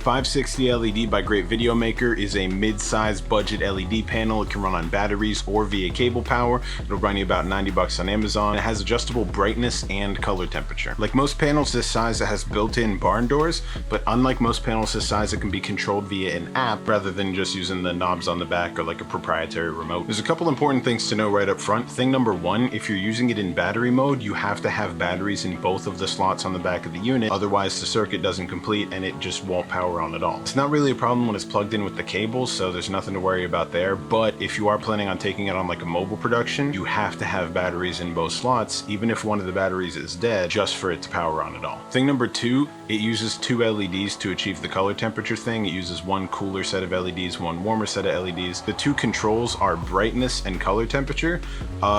560 LED by Great Video Maker is a mid-size budget LED panel. It can run on batteries or via cable power. It'll run you about 90 bucks on Amazon. It has adjustable brightness and color temperature. Like most panels this size, it has built-in barn doors, but unlike most panels this size, it can be controlled via an app rather than just using the knobs on the back or like a proprietary remote. There's a couple important things to know right up front. Thing number one, if you're using it in battery mode, you have to have batteries in both of the slots on the back of the unit. Otherwise, the circuit doesn't complete and it just won't power on at all. It's not really a problem when it's plugged in with the cables, so there's nothing to worry about there. But if you are planning on taking it on like a mobile production, you have to have batteries in both slots, even if one of the batteries is dead, just for it to power on at all. Thing number two, it uses two LEDs to achieve the color temperature thing. It uses one cooler set of LEDs, one warmer set of LEDs. The two controls are brightness and color temperature.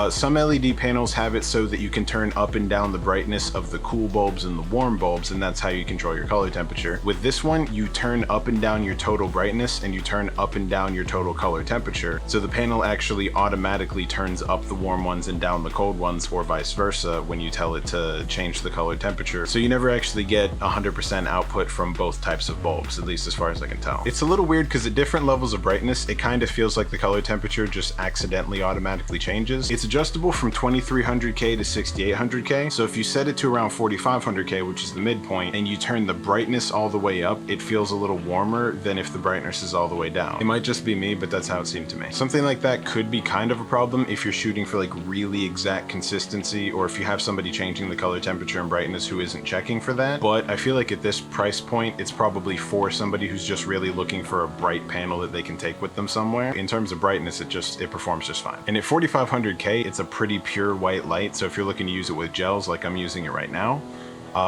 Some LED panels have it so that you can turn up and down the brightness of the cool bulbs and the warm bulbs, and that's how you control your color temperature. With this one, you turn up and down your total brightness and you turn up and down your total color temperature. So the panel actually automatically turns up the warm ones and down the cold ones, or vice versa, when you tell it to change the color temperature. So you never actually get 100% output from both types of bulbs, at least as far as I can tell. It's a little weird because at different levels of brightness, it kind of feels like the color temperature just accidentally automatically changes. It's adjustable from 2300K to 6800K. So if you set it to around 4500K, which is the midpoint, and you turn the brightness all the way up, it feels a little warmer than if the brightness is all the way down. It might just be me, but that's how it seemed to me. Something like that could be kind of a problem if you're shooting for like really exact consistency, or if you have somebody changing the color temperature and brightness who isn't checking for that. But I feel like at this price point, it's probably for somebody who's just really looking for a bright panel that they can take with them somewhere. In terms of brightness, it performs just fine. And at 4500K, it's a pretty pure white light. So if you're looking to use it with gels like I'm using it right now,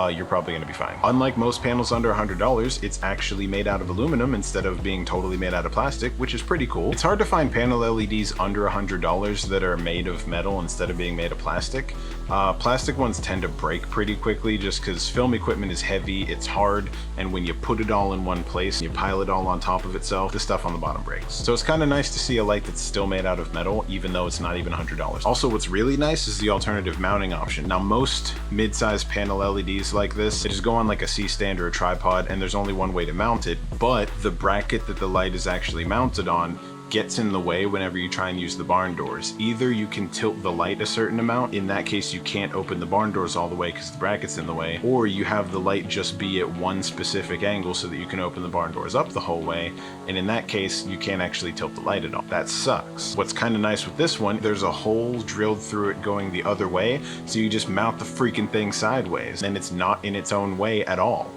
you're probably going to be fine. Unlike most panels under $100, it's actually made out of aluminum instead of being totally made out of plastic, which is pretty cool. It's hard to find panel LEDs under $100 that are made of metal instead of being made of plastic. Plastic ones tend to break pretty quickly just because film equipment is heavy, it's hard, and when you put it all in one place and you pile it all on top of itself, the stuff on the bottom breaks. So it's kind of nice to see a light that's still made out of metal, even though it's not even $100. Also, what's really nice is the alternative mounting option. Now, most mid-size panel LEDs like this, they just go on like a C-stand or a tripod, and there's only one way to mount it, but the bracket that the light is actually mounted on gets in the way whenever you try and use the barn doors. Either you can tilt the light a certain amount, in that case you can't open the barn doors all the way because the bracket's in the way, or you have the light just be at one specific angle so that you can open the barn doors up the whole way, and in that case you can't actually tilt the light at all. That sucks. What's kind of nice with this one, there's a hole drilled through it going the other way, so you just mount the freaking thing sideways and it's not in its own way at all.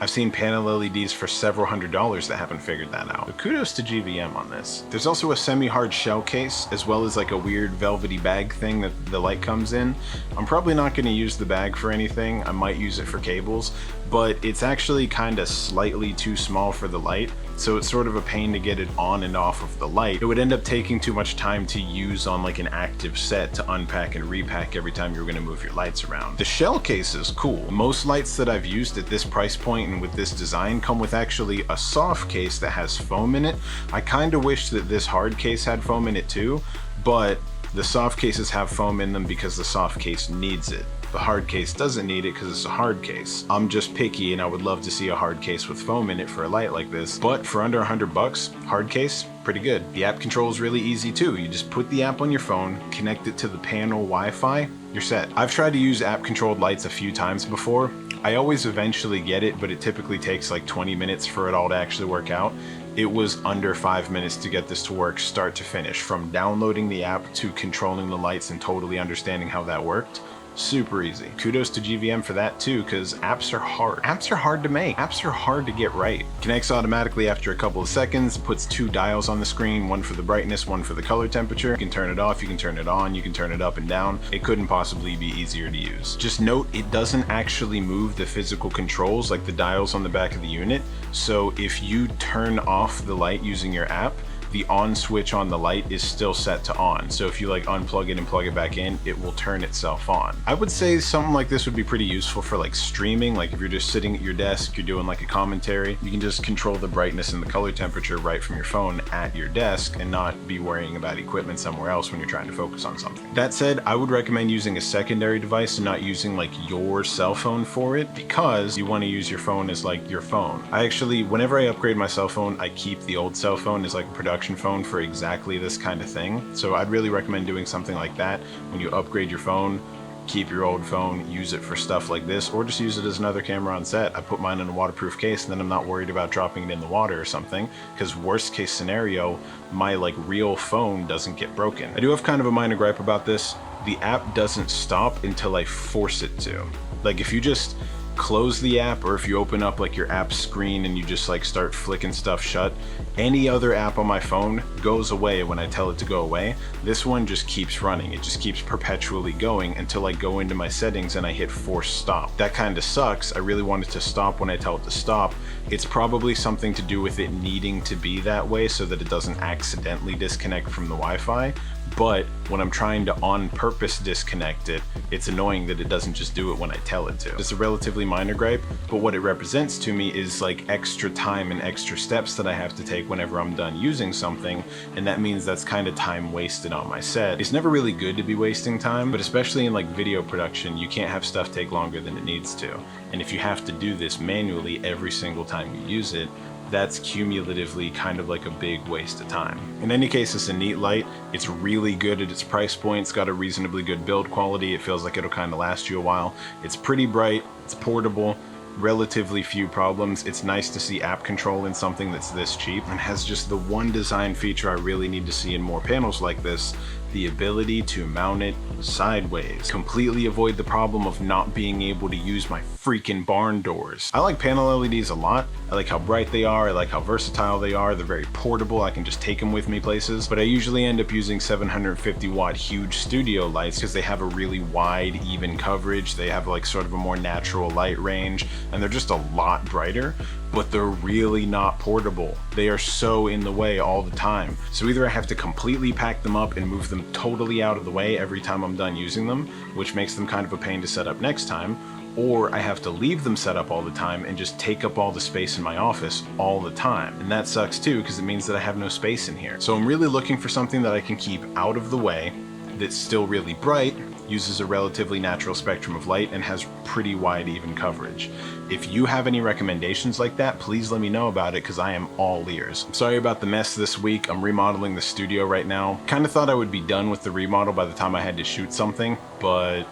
I've seen panel LEDs for several $100s that haven't figured that out. But kudos to GVM on this. There's also a semi-hard shell case, as well as like a weird velvety bag thing that the light comes in. I'm probably not going to use the bag for anything. I might use it for cables, but it's actually kind of slightly too small for the light, so it's sort of a pain to get it on and off of the light. It would end up taking too much time to use on like an active set to unpack and repack every time you're going to move your lights around. The shell case is cool. Most lights that I've used at this price point and with this design come with actually a soft case that has foam in it. I kind of wish that this hard case had foam in it too, but the soft cases have foam in them because the soft case needs it. The hard case doesn't need it because it's a hard case. I'm just picky and I would love to see a hard case with foam in it for a light like this, but for under $100, hard case, pretty good. The app control is really easy too. You just put the app on your phone, connect it to the panel Wi-Fi, you're set. I've tried to use app controlled lights a few times before. I always eventually get it, but it typically takes like 20 minutes for it all to actually work out. It was under 5 minutes to get this to work start to finish, from downloading the app to controlling the lights and totally understanding how that worked. Super easy. Kudos to GVM for that too, because apps are hard. Apps are hard to make. Apps are hard to get right. Connects automatically after a couple of seconds, puts two dials on the screen, one for the brightness, one for the color temperature. You can turn it off, you can turn it on, you can turn it up and down. It couldn't possibly be easier to use. Just note, it doesn't actually move the physical controls like the dials on the back of the unit. So if you turn off the light using your app, the on switch on the light is still set to on. So if you like unplug it and plug it back in, it will turn itself on. I would say something like this would be pretty useful for like streaming. Like if you're just sitting at your desk, you're doing like a commentary, you can just control the brightness and the color temperature right from your phone at your desk and not be worrying about equipment somewhere else when you're trying to focus on something. That said, I would recommend using a secondary device and not using like your cell phone for it, because you want to use your phone as like your phone. I actually, whenever I upgrade my cell phone, I keep the old cell phone as like a production phone for exactly this kind of thing. So I'd really recommend doing something like that. When you upgrade your phone, keep your old phone, use it for stuff like this, or just use it as another camera on set. I put mine in a waterproof case and then I'm not worried about dropping it in the water or something, because worst case scenario, my like real phone doesn't get broken. I do have kind of a minor gripe about this. The app doesn't stop until I force it to. Like if you just close the app, or if you open up like your app screen and you just like start flicking stuff shut, any other app on my phone goes away when I tell it to go away. This one just keeps running. It just keeps perpetually going until I go into my settings and I hit force stop. That kind of sucks. I really want it to stop when I tell it to stop. It's probably something to do with it needing to be that way so that it doesn't accidentally disconnect from the Wi-Fi. But when I'm trying to on purpose disconnect it, it's annoying that it doesn't just do it when I tell it to. It's a relatively minor gripe, but what it represents to me is like extra time and extra steps that I have to take whenever I'm done using something, and that means that's kind of time wasted on my set. It's never really good to be wasting time, but especially in like video production, you can't have stuff take longer than it needs to. And if you have to do this manually every single time you use it, that's cumulatively kind of like a big waste of time. In any case, it's a neat light. It's really good at its price point. It's got a reasonably good build quality. It feels like it'll kind of last you a while. It's pretty bright, it's portable, relatively few problems. It's nice to see app control in something that's this cheap, and has just the one design feature I really need to see in more panels like this: the ability to mount it sideways. Completely avoid the problem of not being able to use my freaking barn doors. I like panel LEDs a lot. I like how bright they are. I like how versatile they are. They're very portable. I can just take them with me places, but I usually end up using 750 watt huge studio lights because they have a really wide, even coverage. They have like sort of a more natural light range, and they're just a lot brighter, but they're really not portable. They are so in the way all the time. So either I have to completely pack them up and move them totally out of the way every time I'm done using them, which makes them kind of a pain to set up next time, or I have to leave them set up all the time and just take up all the space in my office all the time. And that sucks too, because it means that I have no space in here. So I'm really looking for something that I can keep out of the way, that's still really bright, uses a relatively natural spectrum of light, and has pretty wide even coverage. If you have any recommendations like that, please let me know about it, because I am all ears. I'm sorry about the mess this week. I'm remodeling the studio right now. Kind of thought I would be done with the remodel by the time I had to shoot something, but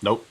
nope.